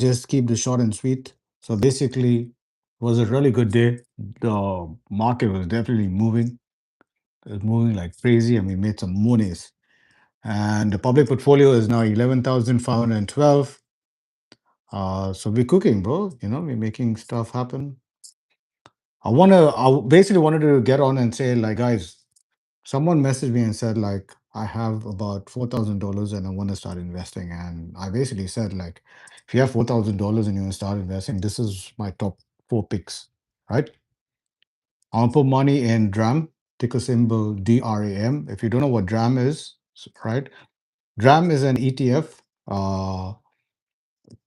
just keep the short and sweet. So basically, it was a really good day. The market was definitely moving. It was moving like crazy, and we made some monies. And the public portfolio is now 11,512. So we're cooking, bro. We're making stuff happen. I basically wanted to get on and say, like, guys, someone messaged me and said, like, I have about $4,000 and I want to start investing. And I basically said, like, if you have $4,000 and you want to start investing, this is my top four picks, right? I want to put money in DRAM, ticker symbol DRAM. If you don't know what DRAM is, right? DRAM is an ETF,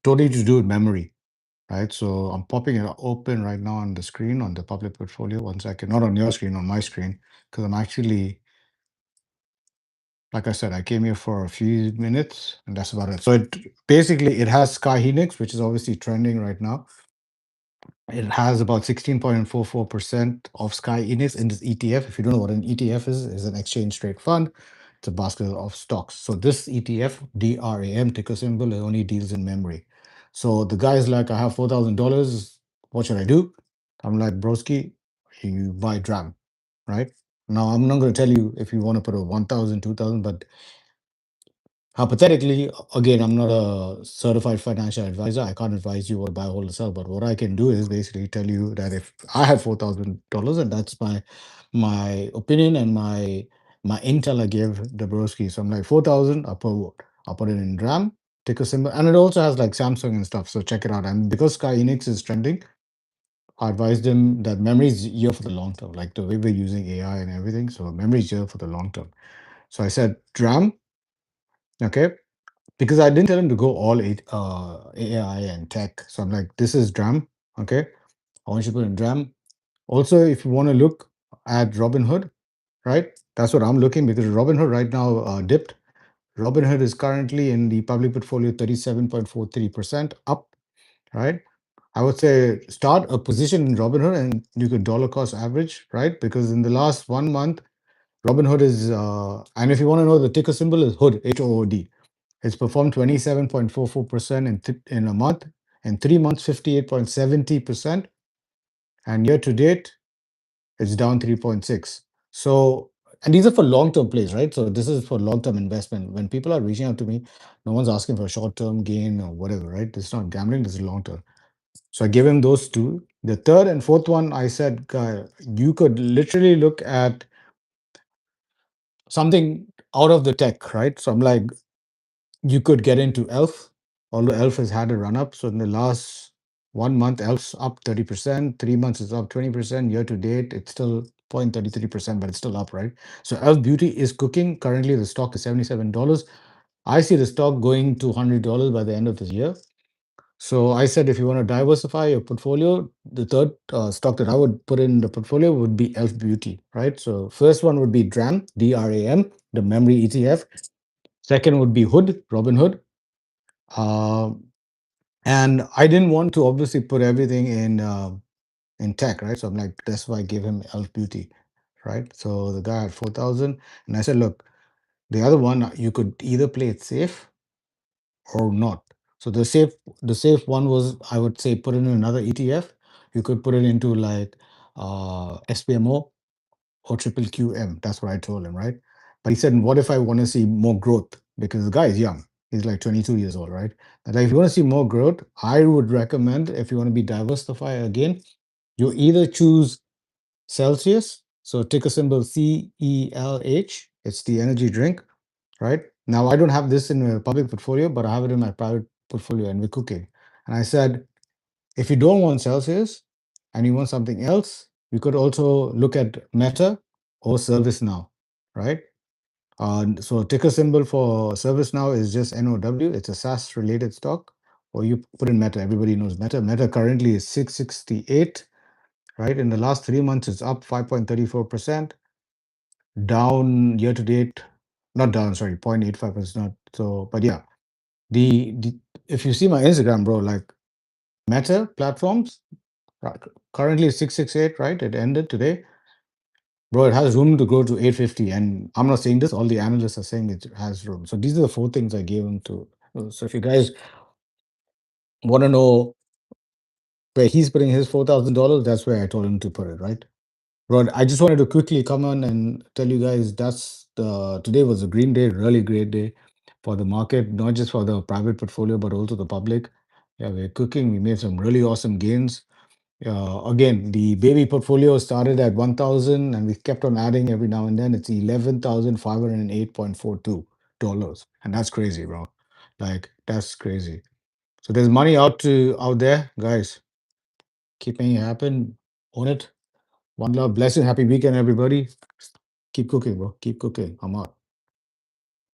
totally to do with memory, right? So I'm popping it open right now on the screen on the public portfolio. One second, not on your screen, on my screen, because I'm actually, like I said, I came here for a few minutes and that's about it. So it has Sky Helix, which is obviously trending right now. It has about 16.44% of Sky Index in this ETF. If you don't know what an ETF is, it's an exchange trade fund. It's a basket of stocks. So this ETF, DRAM, ticker symbol, it only deals in memory. So the guy's like, I have $4,000. What should I do? I'm like, broski, you buy DRAM, right? Now, I'm not going to tell you if you want to put a 1,000, 2,000, but hypothetically, again, I'm not a certified financial advisor. I can't advise you what to buy, hold, or sell. But what I can do is basically tell you that if I had $4,000, and that's my opinion and my intel I give the broski. So I'm like 4,000. I'll put it in RAM, ticker symbol, and it also has like Samsung and stuff. So check it out. And because Sky Enix is trending, I advised them that memory is here for the long term, like the way we're using AI and everything. So memory is here for the long term. So I said RAM, okay, because I didn't tell him to go all AI and tech. So I'm like, this is DRAM. Okay. I want you to put in DRAM. Also, if you want to look at Robinhood, right? That's what I'm looking because Robinhood right now dipped. Robinhood is currently in the public portfolio 37.43% up, right? I would say start a position in Robinhood and you could dollar cost average, right? Because in the last 1 month, Robinhood is, and if you want to know, the ticker symbol is HOOD, HOOD. It's performed 27.44% in a month. In 3 months, 58.70%. And year to date, it's down 3.6. So, and these are for long-term plays, right? So this is for long-term investment. When people are reaching out to me, no one's asking for short-term gain or whatever, right? This is not gambling, this is long-term. So I gave him those two. The third and fourth one, I said, guy, you could literally look at something out of the tech, right? So I'm like, you could get into ELF, although ELF has had a run up. So in the last 1 month, ELF's up 30%, 3 months is up 20%, year to date, it's still 0.33%, but it's still up, right? So ELF Beauty is cooking. Currently, the stock is $77. I see the stock going to $100 by the end of this year. So I said, if you want to diversify your portfolio, the third stock that I would put in the portfolio would be ELF Beauty, right? So first one would be DRAM, DRAM, the memory ETF. Second would be Hood, Robinhood. Um, and I didn't want to obviously put everything in tech, right? So I'm like, that's why I gave him Elf Beauty, right? So the guy had 4,000, and I said, look, the other one you could either play it safe or not. So the safe one was, I would say, put in another ETF. You could put it into like SPMO or triple QM. That's what I told him, right? But he said, what if I want to see more growth? Because the guy is young. He's like 22 years old, right? And like, if you want to see more growth, I would recommend, if you want to be diversified again, you either choose Celsius, so ticker symbol CELH. It's the energy drink, right? Now, I don't have this in a public portfolio, but I have it in my private portfolio and we're cooking. And I said, if you don't want Celsius and you want something else, you could also look at Meta or ServiceNow, right? So ticker symbol for ServiceNow is just NOW. It's a SaaS related stock. Or you put in Meta. Everybody knows Meta. Meta currently is 668, right? In the last 3 months, it's up 5.34%. Down year to date, not down, sorry, 0.85%. So, but yeah, the if you see my Instagram, bro, like Meta platforms, right, currently 668, right? It ended today. Bro, it has room to go to 850. And I'm not saying this, all the analysts are saying it has room. So these are the four things I gave him to. So if you guys Want to know where he's putting his $4,000? That's where I told him to put it, right? Rod, I just wanted to quickly come on and tell you guys that's the today was a green day, really great day for the market, not just for the private portfolio, but also the public. Yeah, we're cooking. We made some really awesome gains. Again, the baby portfolio started at 1,000 and we kept on adding every now and then. It's $11,508.42. And that's crazy, bro. Like, that's crazy. So there's money out there, guys. Keep making it happen. Own it. One love, blessing, happy weekend, everybody. Keep cooking, bro. Keep cooking. I'm out.